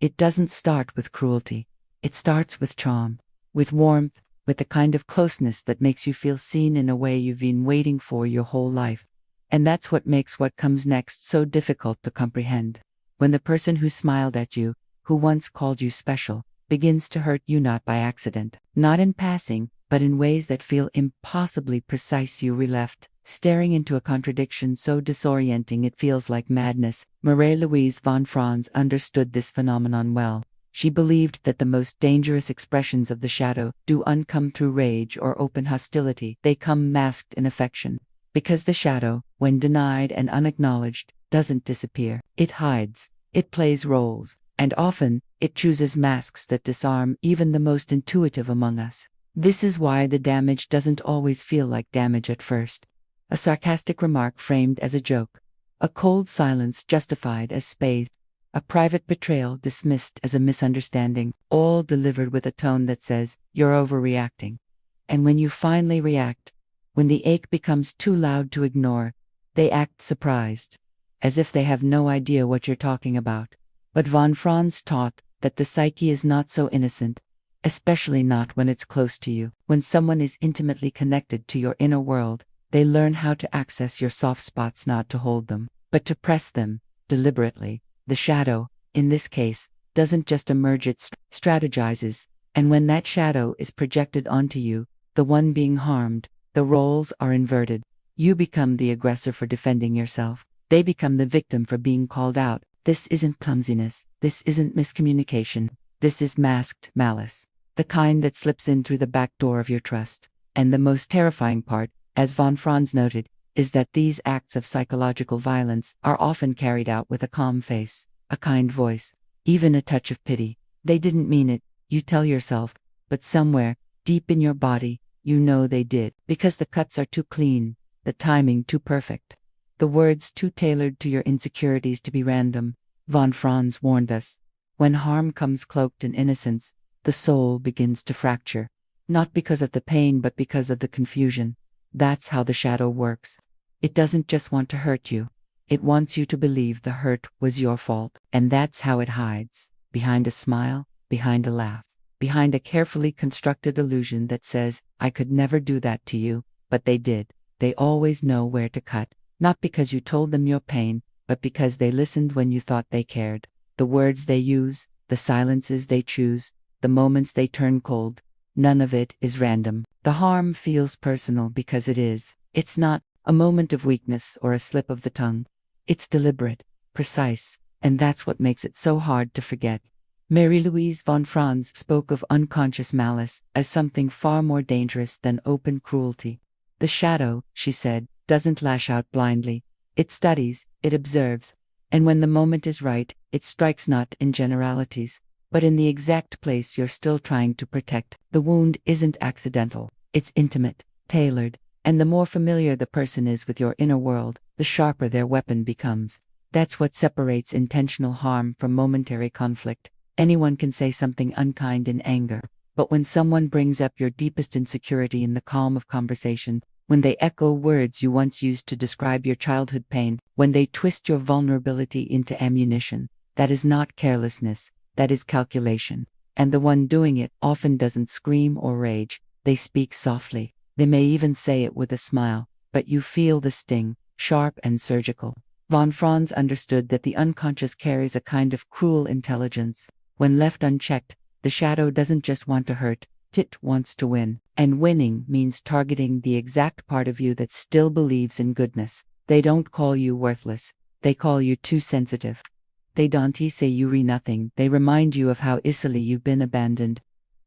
It doesn't start with cruelty. It starts with charm, with warmth, with the kind of closeness that makes you feel seen in a way you've been waiting for your whole life. And that's what makes what comes next so difficult to comprehend. When the person who smiled at you, who once called you special, begins to hurt you not by accident, not in passing, but in ways that feel impossibly precise, you are left staring into a contradiction so disorienting it feels like madness. Marie-Louise von Franz understood this phenomenon well. She believed that the most dangerous expressions of the shadow do not come through rage or open hostility, they come masked in affection. Because the shadow, when denied and unacknowledged, doesn't disappear. It hides, it plays roles, and often, it chooses masks that disarm even the most intuitive among us. This is why the damage doesn't always feel like damage at first. A sarcastic remark framed as a joke, a cold silence justified as space, a private betrayal dismissed as a misunderstanding, all delivered with a tone that says, "You're overreacting." And when you finally react, when the ache becomes too loud to ignore, they act surprised, as if they have no idea what you're talking about. But von Franz taught that the psyche is not so innocent, especially not when it's close to you. When someone is intimately connected to your inner world, they learn how to access your soft spots, not to hold them, but to press them, deliberately. The shadow, in this case, doesn't just emerge, it strategizes, and when that shadow is projected onto you, the one being harmed, the roles are inverted. You become the aggressor for defending yourself. They become the victim for being called out. This isn't clumsiness. This isn't miscommunication. This is masked malice. The kind that slips in through the back door of your trust. And the most terrifying part, as von Franz noted, is that these acts of psychological violence are often carried out with a calm face, a kind voice, even a touch of pity. They didn't mean it, you tell yourself, but somewhere, deep in your body, you know they did, because the cuts are too clean, the timing too perfect, the words too tailored to your insecurities to be random. Von Franz warned us, when harm comes cloaked in innocence, the soul begins to fracture, not because of the pain but because of the confusion. That's how the shadow works. It doesn't just want to hurt you. It wants you to believe the hurt was your fault. And that's how it hides. Behind a smile, behind a laugh, behind a carefully constructed illusion that says, "I could never do that to you," but they did. They always know where to cut, not because you told them your pain, but because they listened when you thought they cared. The words they use, the silences they choose, the moments they turn cold, none of it is random. The harm feels personal because it is. It's not a moment of weakness or a slip of the tongue. It's deliberate, precise, and that's what makes it so hard to forget. Marie-Louise von Franz spoke of unconscious malice as something far more dangerous than open cruelty. The shadow, she said, doesn't lash out blindly. It studies, it observes, and when the moment is right, it strikes not in generalities, but in the exact place you're still trying to protect. The wound isn't accidental. It's intimate, tailored, and the more familiar the person is with your inner world, the sharper their weapon becomes. That's what separates intentional harm from momentary conflict. Anyone can say something unkind in anger, but when someone brings up your deepest insecurity in the calm of conversation, when they echo words you once used to describe your childhood pain, when they twist your vulnerability into ammunition, that is not carelessness, that is calculation. And the one doing it often doesn't scream or rage. They speak softly. They may even say it with a smile, but you feel the sting, sharp and surgical. Von Franz understood that the unconscious carries a kind of cruel intelligence. When left unchecked, the shadow doesn't just want to hurt, it wants to win. And winning means targeting the exact part of you that still believes in goodness. They don't call you worthless. They call you too sensitive. They don't say you re nothing. They remind you of how easily you've been abandoned.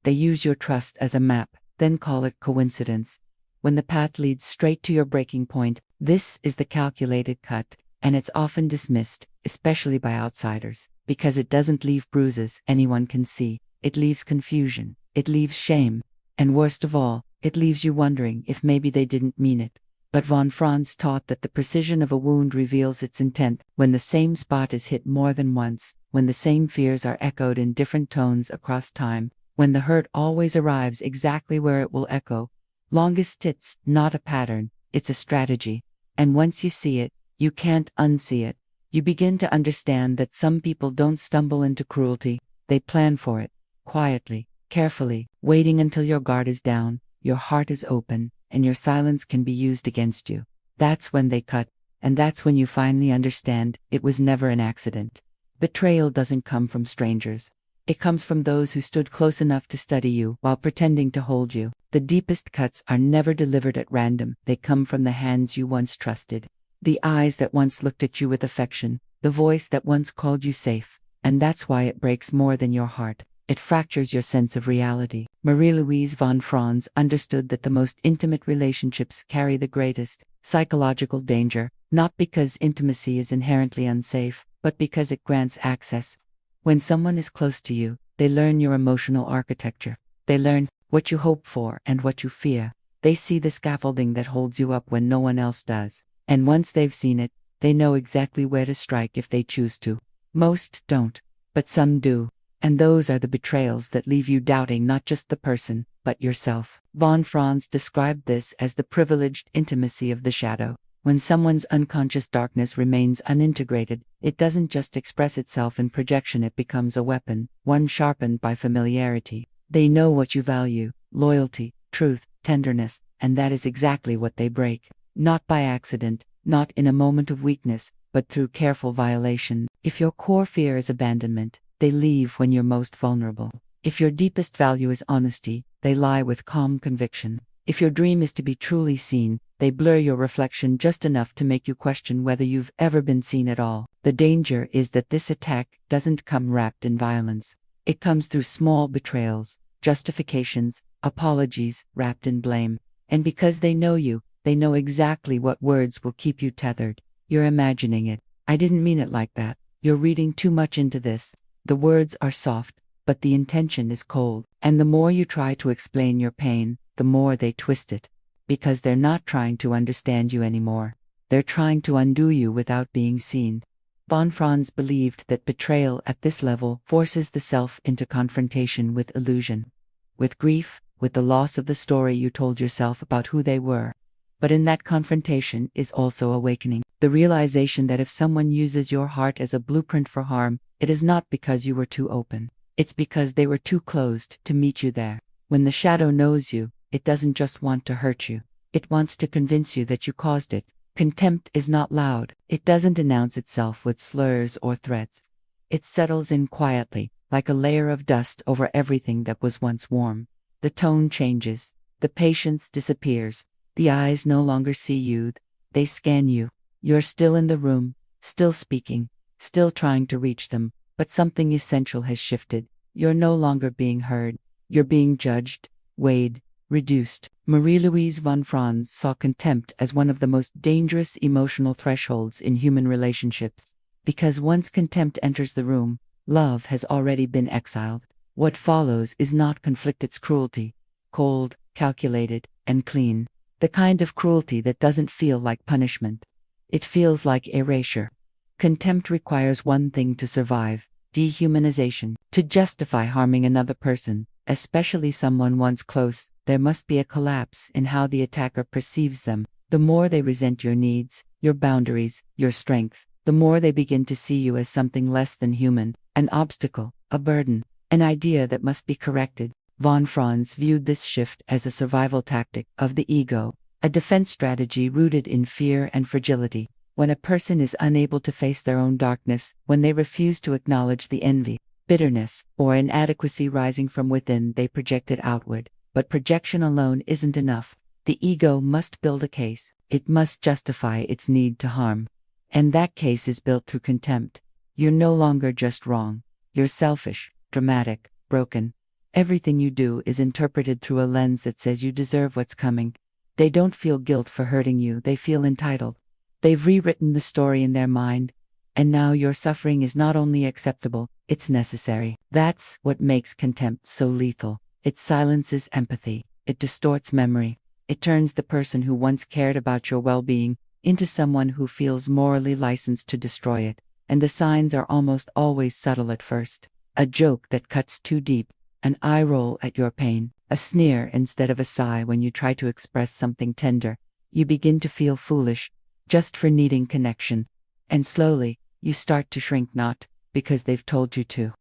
They use your trust as a map, then call it coincidence. When the path leads straight to your breaking point, this is the calculated cut, and it's often dismissed, especially by outsiders, because it doesn't leave bruises anyone can see. It leaves confusion. It leaves shame. And worst of all, it leaves you wondering if maybe they didn't mean it. But von Franz taught that the precision of a wound reveals its intent when the same spot is hit more than once, when the same fears are echoed in different tones across time, when the hurt always arrives exactly where it will echo. Longest it's not a pattern, it's a strategy. And once you see it, you can't unsee it. You begin to understand that some people don't stumble into cruelty, They plan for it, quietly, carefully, waiting until your guard is down, your heart is open, and your silence can be used against you. That's when they cut, and that's when you finally understand it was never an accident. Betrayal doesn't come from strangers. It comes from those who stood close enough to study you while pretending to hold you. The deepest cuts are never delivered at random. They come from the hands you once trusted, the eyes that once looked at you with affection, the voice that once called you safe. And that's why it breaks more than your heart. It fractures your sense of reality. Marie-Louise von Franz understood that the most intimate relationships carry the greatest psychological danger, not because intimacy is inherently unsafe, but because it grants access. When someone is close to you, they learn your emotional architecture. They learn what you hope for and what you fear. They see the scaffolding that holds you up when no one else does. And once they've seen it, they know exactly where to strike if they choose to. Most don't, but some do. And those are the betrayals that leave you doubting not just the person, but yourself. Von Franz described this as the privileged intimacy of the shadow. When someone's unconscious darkness remains unintegrated, it doesn't just express itself in projection, it becomes a weapon, one sharpened by familiarity. They know what you value: loyalty, truth, tenderness, and that is exactly what they break. Not by accident, not in a moment of weakness, but through careful violation. If your core fear is abandonment, they leave when you're most vulnerable. If your deepest value is honesty, they lie with calm conviction. If your dream is to be truly seen, they blur your reflection just enough to make you question whether you've ever been seen at all. The danger is that this attack doesn't come wrapped in violence. It comes through small betrayals, justifications, apologies wrapped in blame. And because they know you, they know exactly what words will keep you tethered. You're imagining it. I didn't mean it like that. You're reading too much into this. The words are soft, but the intention is cold. And the more you try to explain your pain, the more they twist it. Because they're not trying to understand you anymore. They're trying to undo you without being seen. Von Franz believed that betrayal at this level forces the self into confrontation with illusion, with grief, with the loss of the story you told yourself about who they were. But in that confrontation is also awakening, the realization that if someone uses your heart as a blueprint for harm, it is not because you were too open. It's because they were too closed to meet you there. When the shadow knows you, it doesn't just want to hurt you. It wants to convince you that you caused it. Contempt is not loud. It doesn't announce itself with slurs or threats. It settles in quietly, like a layer of dust over everything that was once warm. The tone changes. The patience disappears. The eyes no longer see you. They scan you. You're still in the room, still speaking, still trying to reach them, but something essential has shifted. You're no longer being heard. You're being judged, weighed, reduced. Marie-Louise von Franz saw contempt as one of the most dangerous emotional thresholds in human relationships. Because once contempt enters the room, love has already been exiled. What follows is not conflict, it's cruelty. Cold, calculated, and clean. The kind of cruelty that doesn't feel like punishment. It feels like erasure. Contempt requires one thing to survive: dehumanization. To justify harming another person, especially someone once close, there must be a collapse in how the attacker perceives them. The more they resent your needs, your boundaries, your strength, the more they begin to see you as something less than human, an obstacle, a burden, an idea that must be corrected. Von Franz viewed this shift as a survival tactic of the ego, a defense strategy rooted in fear and fragility. When a person is unable to face their own darkness, when they refuse to acknowledge the envy, bitterness, or inadequacy rising from within, they project it outward. But projection alone isn't enough. The ego must build a case. It must justify its need to harm. And that case is built through contempt. You're no longer just wrong. You're selfish, dramatic, broken. Everything you do is interpreted through a lens that says you deserve what's coming. They don't feel guilt for hurting you, they feel entitled. They've rewritten the story in their mind. And now your suffering is not only acceptable, it's necessary. That's what makes contempt so lethal. It silences empathy. It distorts memory. It turns the person who once cared about your well-being into someone who feels morally licensed to destroy it. And the signs are almost always subtle at first. A joke that cuts too deep, an eye roll at your pain, a sneer instead of a sigh when you try to express something tender. You begin to feel foolish, just for needing connection. And slowly, you start to shrink, not because they've told you to,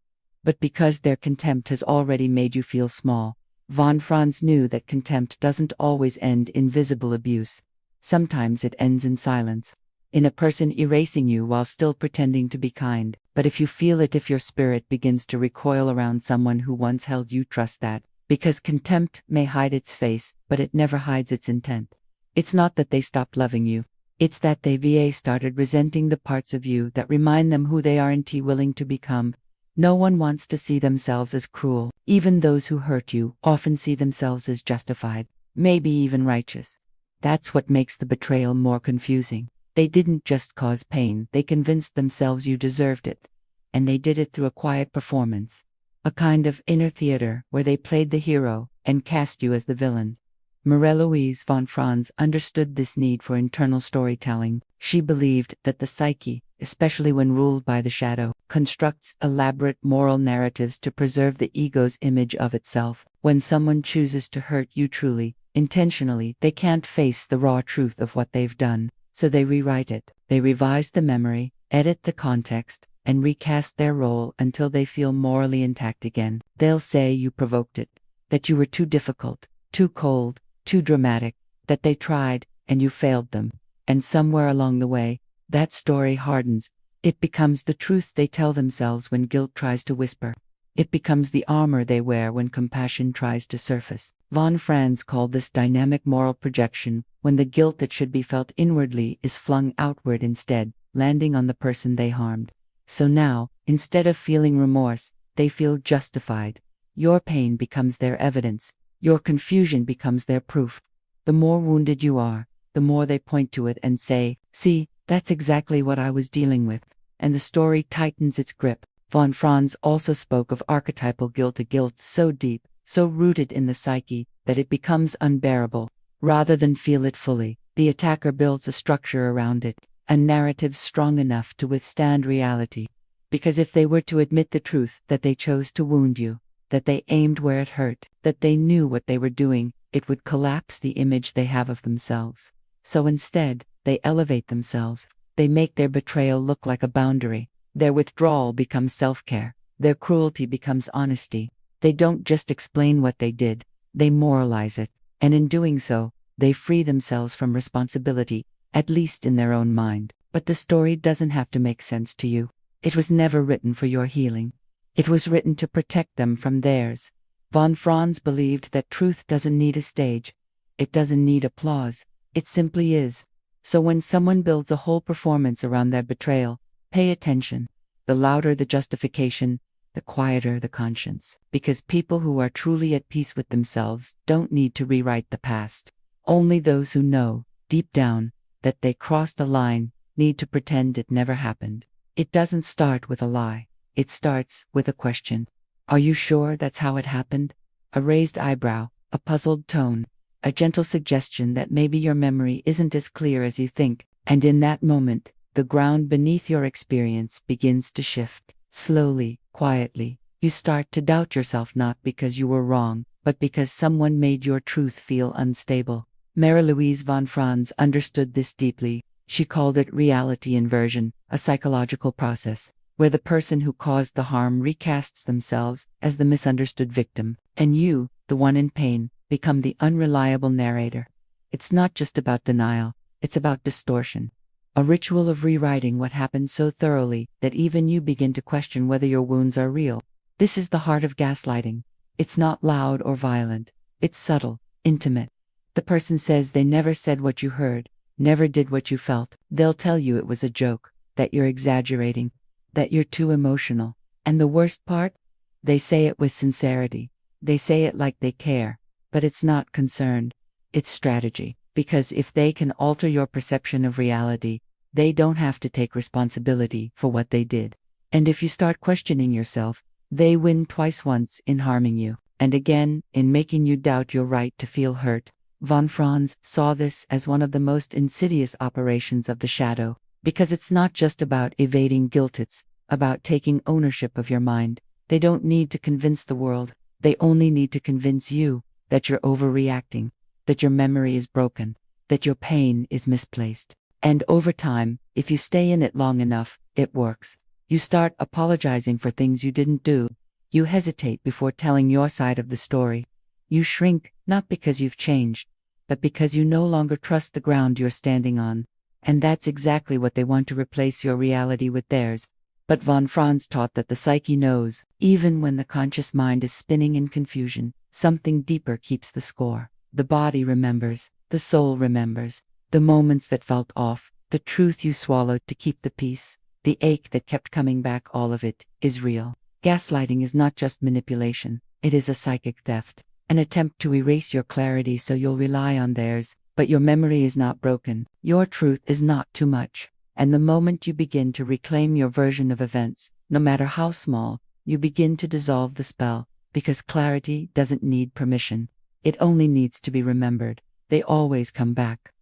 but because their contempt has already made you feel small. Von Franz knew that contempt doesn't always end in visible abuse. Sometimes it ends in silence, in a person erasing you while still pretending to be kind. But if you feel it, if your spirit begins to recoil around someone who once held you, trust that, because contempt may hide its face, but it never hides its intent. It's not that they stopped loving you. It's that they started resenting the parts of you that remind them who they aren't willing to become. No one wants to see themselves as cruel. Even those who hurt you often see themselves as justified, maybe even righteous. That's what makes the betrayal more confusing. They didn't just cause pain, they convinced themselves you deserved it. And they did it through a quiet performance. A kind of inner theater where they played the hero and cast you as the villain. Marie-Louise von Franz understood this need for internal storytelling. She believed that the psyche, especially when ruled by the shadow, constructs elaborate moral narratives to preserve the ego's image of itself. When someone chooses to hurt you truly, intentionally, they can't face the raw truth of what they've done. So they rewrite it. They revise the memory, edit the context, and recast their role until they feel morally intact again. They'll say you provoked it, that you were too difficult, too cold, too dramatic, that they tried, and you failed them. And somewhere along the way, that story hardens. It becomes the truth they tell themselves when guilt tries to whisper. It becomes the armor they wear when compassion tries to surface. Von Franz called this dynamic moral projection, when the guilt that should be felt inwardly is flung outward instead, landing on the person they harmed. So now, instead of feeling remorse, they feel justified. Your pain becomes their evidence. Your confusion becomes their proof. The more wounded you are, the more they point to it and say, "See, that's exactly what I was dealing with." And the story tightens its grip. Von Franz also spoke of archetypal guilt, a guilt so deep, so rooted in the psyche, that it becomes unbearable. Rather than feel it fully, the attacker builds a structure around it, a narrative strong enough to withstand reality. Because if they were to admit the truth, that they chose to wound you, that they aimed where it hurt, that they knew what they were doing, it would collapse the image they have of themselves. So instead, they elevate themselves. They make their betrayal look like a boundary. Their withdrawal becomes self-care. Their cruelty becomes honesty. They don't just explain what they did, they moralize it. And in doing so, they free themselves from responsibility, at least in their own mind. But the story doesn't have to make sense to you. It was never written for your healing. It was written to protect them from theirs. Von Franz believed that truth doesn't need a stage. It doesn't need applause. It simply is. So when someone builds a whole performance around their betrayal, pay attention. The louder the justification, the quieter the conscience. Because people who are truly at peace with themselves don't need to rewrite the past. Only those who know, deep down, that they crossed the line, need to pretend it never happened. It doesn't start with a lie. It starts with a question. Are you sure that's how it happened? A raised eyebrow, a puzzled tone, a gentle suggestion that maybe your memory isn't as clear as you think. And in that moment, the ground beneath your experience begins to shift. Slowly, quietly, you start to doubt yourself, not because you were wrong, but because someone made your truth feel unstable. Marie-Louise von Franz understood this deeply. She called it reality inversion, a psychological process, where the person who caused the harm recasts themselves as the misunderstood victim, and you, the one in pain, become the unreliable narrator. It's not just about denial, it's about distortion. A ritual of rewriting what happened so thoroughly that even you begin to question whether your wounds are real. This is the heart of gaslighting. It's not loud or violent. It's subtle, intimate. The person says they never said what you heard, never did what you felt. They'll tell you it was a joke, that you're exaggerating, that you're too emotional. And the worst part? They say it with sincerity. They say it like they care. But it's not concerned. It's strategy. Because if they can alter your perception of reality, they don't have to take responsibility for what they did. And if you start questioning yourself, they win twice, once in harming you, and again in making you doubt your right to feel hurt. Von Franz saw this as one of the most insidious operations of the shadow, because it's not just about evading guilt, it's about taking ownership of your mind. They don't need to convince the world, they only need to convince you that you're overreacting, that your memory is broken, that your pain is misplaced. And over time, if you stay in it long enough, it works. You start apologizing for things you didn't do, You hesitate before telling your side of the story. You shrink, not because you've changed, but because you no longer trust the ground you're standing on. And that's exactly what they want to replace your reality with theirs. But von Franz taught that the psyche knows, even when the conscious mind is spinning in confusion, something deeper keeps the score. The body remembers, the soul remembers, the moments that felt off, the truth you swallowed to keep the peace, the ache that kept coming back, all of it is real. Gaslighting is not just manipulation, it is a psychic theft, an attempt to erase your clarity so you'll rely on theirs. But your memory is not broken, your truth is not too much. And the moment you begin to reclaim your version of events, no matter how small, you begin to dissolve the spell, because clarity doesn't need permission. It only needs to be remembered. They always come back.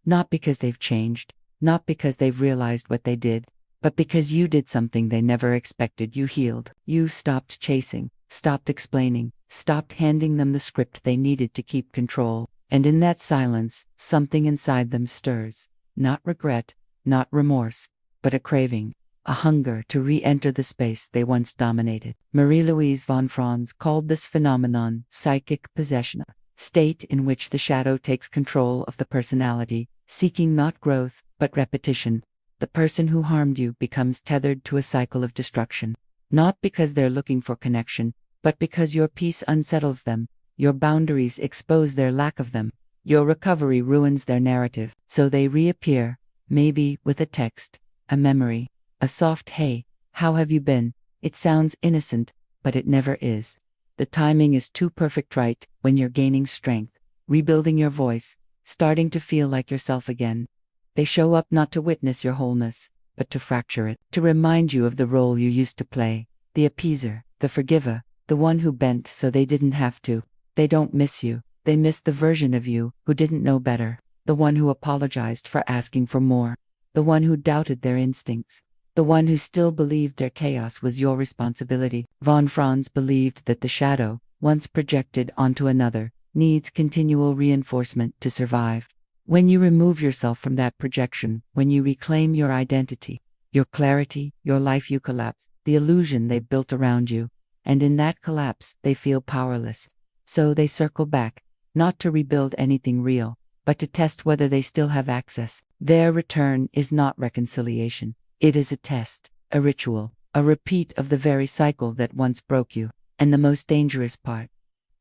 Not because they've changed, not because they've realized what they did, but because you did something they never expected. You healed. You stopped chasing, stopped explaining, stopped handing them the script they needed to keep control. And in that silence, something inside them stirs. Not regret, not remorse, but a craving, a hunger to re-enter the space they once dominated. Marie-Louise von Franz called this phenomenon psychic possession, a state in which the shadow takes control of the personality, seeking not growth, but repetition. The person who harmed you becomes tethered to a cycle of destruction, not because they're looking for connection, but because your peace unsettles them. Your boundaries expose their lack of them. Your recovery ruins their narrative. So they reappear, maybe with a text, a memory, a soft "Hey, how have you been?" It sounds innocent, but it never is. The timing is too perfect, right when you're gaining strength, rebuilding your voice, starting to feel like yourself again. They show up not to witness your wholeness, but to fracture it, to remind you of the role you used to play, the appeaser, the forgiver, the one who bent so they didn't have to. They don't miss you, they miss the version of you who didn't know better, the one who apologized for asking for more, the one who doubted their instincts, the one who still believed their chaos was your responsibility. Von Franz believed that the shadow, once projected onto another, needs continual reinforcement to survive. When you remove yourself from that projection, when you reclaim your identity, your clarity, your life, you collapse the illusion they've built around you, and in that collapse, they feel powerless. So they circle back, not to rebuild anything real, but to test whether they still have access. Their return is not reconciliation. It is a test, a ritual, a repeat of the very cycle that once broke you. And the most dangerous part,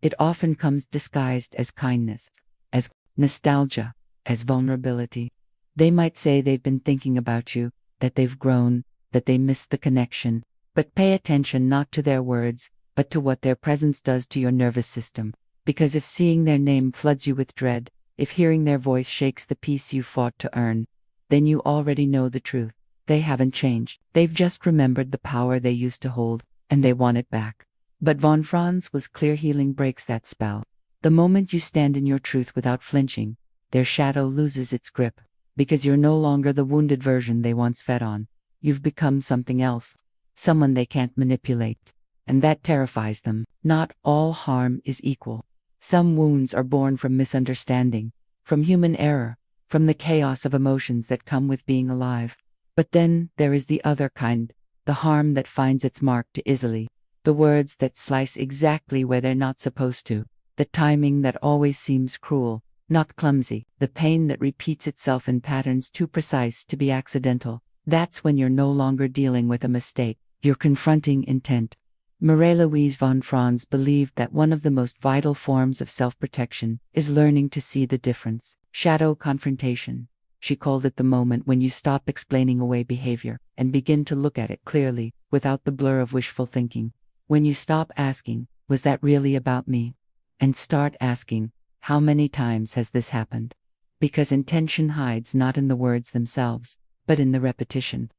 it often comes disguised as kindness, as nostalgia, as vulnerability. They might say they've been thinking about you, that they've grown, that they missed the connection, but pay attention not to their words, but to what their presence does to your nervous system. Because if seeing their name floods you with dread, if hearing their voice shakes the peace you fought to earn, then you already know the truth. They haven't changed. They've just remembered the power they used to hold, and they want it back. But von Franz was clear: healing breaks that spell. The moment you stand in your truth without flinching, their shadow loses its grip, because you're no longer the wounded version they once fed on. You've become something else, someone they can't manipulate. And that terrifies them. Not all harm is equal. Some wounds are born from misunderstanding, from human error, from the chaos of emotions that come with being alive. But then there is the other kind, the harm that finds its mark too easily, the words that slice exactly where they're not supposed to, the timing that always seems cruel, not clumsy, the pain that repeats itself in patterns too precise to be accidental. That's when you're no longer dealing with a mistake, you're confronting intent. Marie-Louise von Franz believed that one of the most vital forms of self-protection is learning to see the difference. Shadow confrontation. She called it the moment when you stop explaining away behavior and begin to look at it clearly, without the blur of wishful thinking. When you stop asking, "Was that really about me?" and start asking, "How many times has this happened?" Because intention hides not in the words themselves, but in the repetition,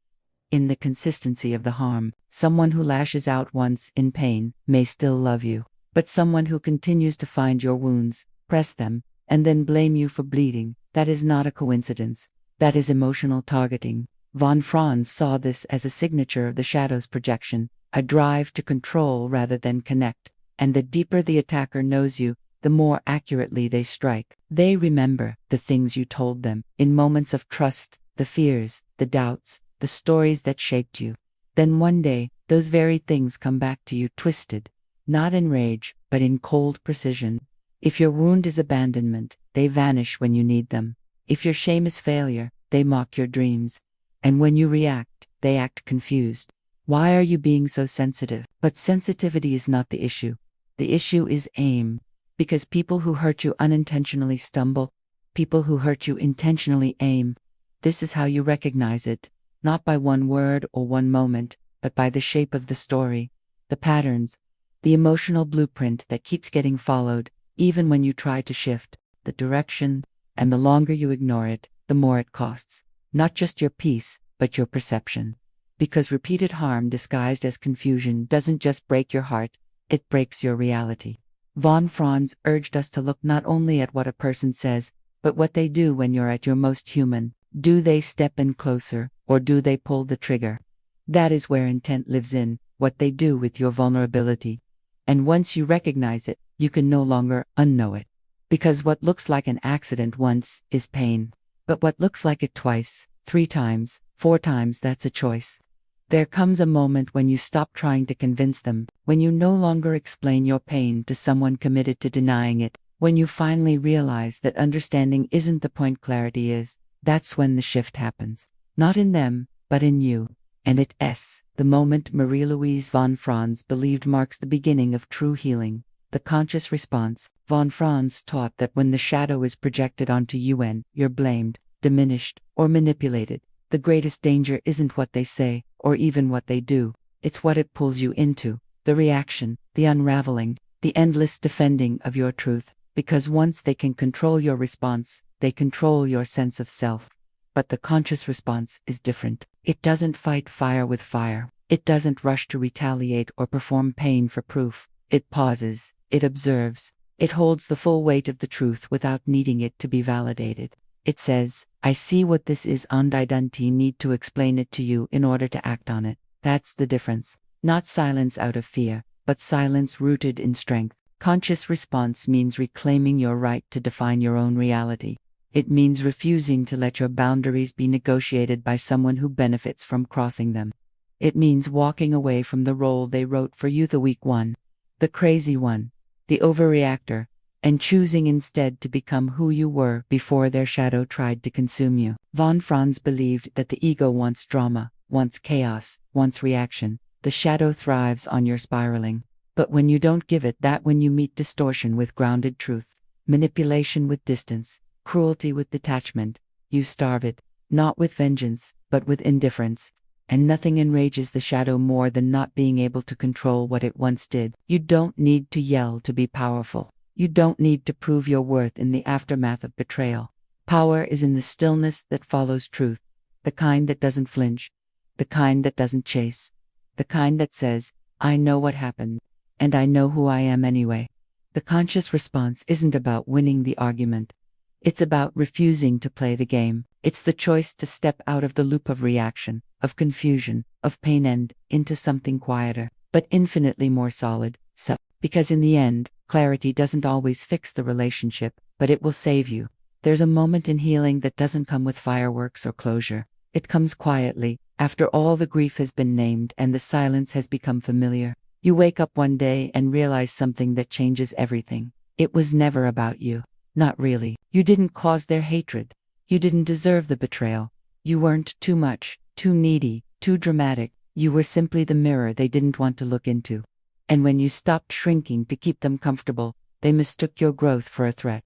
in the consistency of the harm. Someone who lashes out once in pain may still love you, but someone who continues to find your wounds, press them, and then blame you for bleeding, that is not a coincidence. That is emotional targeting. Von Franz saw this as a signature of the shadow's projection, a drive to control rather than connect. And the deeper the attacker knows you, the more accurately they strike. They remember the things you told them in moments of trust, the fears, the doubts, the stories that shaped you. Then one day, those very things come back to you twisted, not in rage, but in cold precision. If your wound is abandonment, they vanish when you need them. If your shame is failure, they mock your dreams. And when you react, they act confused. Why are you being so sensitive? But sensitivity is not the issue. The issue is aim. Because people who hurt you unintentionally stumble. People who hurt you intentionally aim. This is how you recognize it, not by one word or one moment, but by the shape of the story, the patterns, the emotional blueprint that keeps getting followed, even when you try to shift the direction, and the longer you ignore it, the more it costs. Not just your peace, but your perception. Because repeated harm disguised as confusion doesn't just break your heart, it breaks your reality. Von Franz urged us to look not only at what a person says, but what they do when you're at your most human. Do they step in closer, or do they pull the trigger? That is where intent lives in, what they do with your vulnerability. And once you recognize it, you can no longer unknow it. Because what looks like an accident once is pain. But what looks like it twice, 3 times, 4 times, that's a choice. There comes a moment when you stop trying to convince them, when you no longer explain your pain to someone committed to denying it, when you finally realize that understanding isn't the point, clarity is. That's when the shift happens. Not in them, but in you. And it's the moment Marie-Louise von Franz believed marks the beginning of true healing, the conscious response. Von Franz taught that when the shadow is projected onto you and you're blamed, diminished, or manipulated, the greatest danger isn't what they say, or even what they do. It's what it pulls you into, the reaction, the unraveling, the endless defending of your truth, because once they can control your response, they control your sense of self. But the conscious response is different. It doesn't fight fire with fire. It doesn't rush to retaliate or perform pain for proof. It pauses, it observes, it holds the full weight of the truth without needing it to be validated. It says, I see what this is and I don't need to explain it to you in order to act on it. That's the difference. Not silence out of fear, but silence rooted in strength. Conscious response means reclaiming your right to define your own reality. It means refusing to let your boundaries be negotiated by someone who benefits from crossing them. It means walking away from the role they wrote for you, the weak one, the crazy one, the overreactor, and choosing instead to become who you were before their shadow tried to consume you. Von Franz believed that the ego wants drama, wants chaos, wants reaction. The shadow thrives on your spiraling. But when you don't give it that, when you meet distortion with grounded truth, manipulation with distance, cruelty with detachment, you starve it, not with vengeance, but with indifference. And nothing enrages the shadow more than not being able to control what it once did. You don't need to yell to be powerful. You don't need to prove your worth in the aftermath of betrayal. Power is in the stillness that follows truth, the kind that doesn't flinch, the kind that doesn't chase, the kind that says, I know what happened, and I know who I am anyway. The conscious response isn't about winning the argument. It's about refusing to play the game. It's the choice to step out of the loop of reaction, of confusion, of pain and into something quieter, but infinitely more solid. So, because in the end, clarity doesn't always fix the relationship, but it will save you. There's a moment in healing that doesn't come with fireworks or closure. It comes quietly, after all the grief has been named and the silence has become familiar. You wake up one day and realize something that changes everything. It was never about you. Not really. You didn't cause their hatred. You didn't deserve the betrayal. You weren't too much, too needy, too dramatic. You were simply the mirror they didn't want to look into. And when you stopped shrinking to keep them comfortable, they mistook your growth for a threat.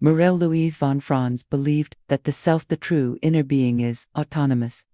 Marie-Louise von Franz believed that the self, the true inner being, is autonomous.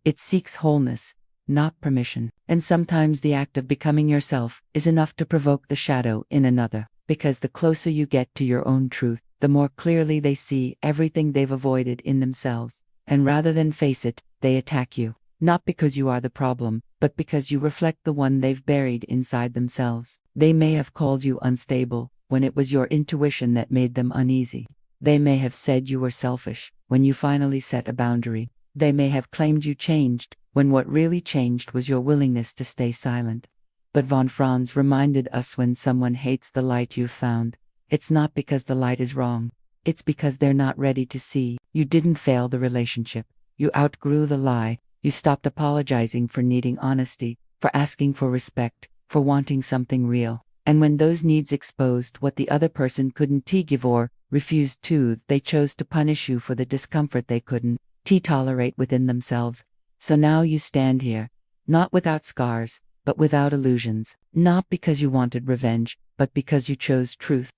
It seeks wholeness, not permission. And sometimes the act of becoming yourself is enough to provoke the shadow in another, because the closer you get to your own truth, the more clearly they see everything they've avoided in themselves. And rather than face it, they attack you. Not because you are the problem, but because you reflect the one they've buried inside themselves. They may have called you unstable, when it was your intuition that made them uneasy. They may have said you were selfish, when you finally set a boundary. They may have claimed you changed, when what really changed was your willingness to stay silent. But von Franz reminded us, when someone hates the light you've found, it's not because the light is wrong. It's because they're not ready to see. You didn't fail the relationship. You outgrew the lie. You stopped apologizing for needing honesty. for asking for respect, for wanting something real. And when those needs exposed what the other person couldn't give or refused to, they chose to punish you for the discomfort they couldn't tolerate within themselves. So now you stand here, not without scars, but without illusions, not because you wanted revenge, but because you chose truth.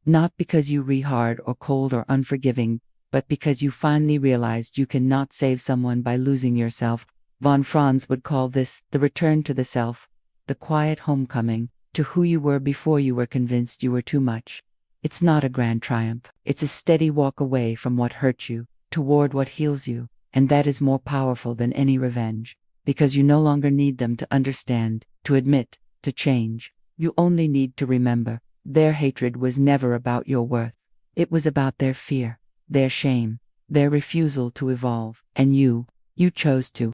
Not because you were hard or cold or unforgiving, but because you finally realized you cannot save someone by losing yourself. Von Franz would call this the return to the self, the quiet homecoming to who you were before you were convinced you were too much. It's not a grand triumph. It's a steady walk away from what hurt you, toward what heals you, and that is more powerful than any revenge, because you no longer need them to understand, to admit, to change. You only need to remember, their hatred was never about your worth. It was about their fear, their shame, their refusal to evolve, and you chose to.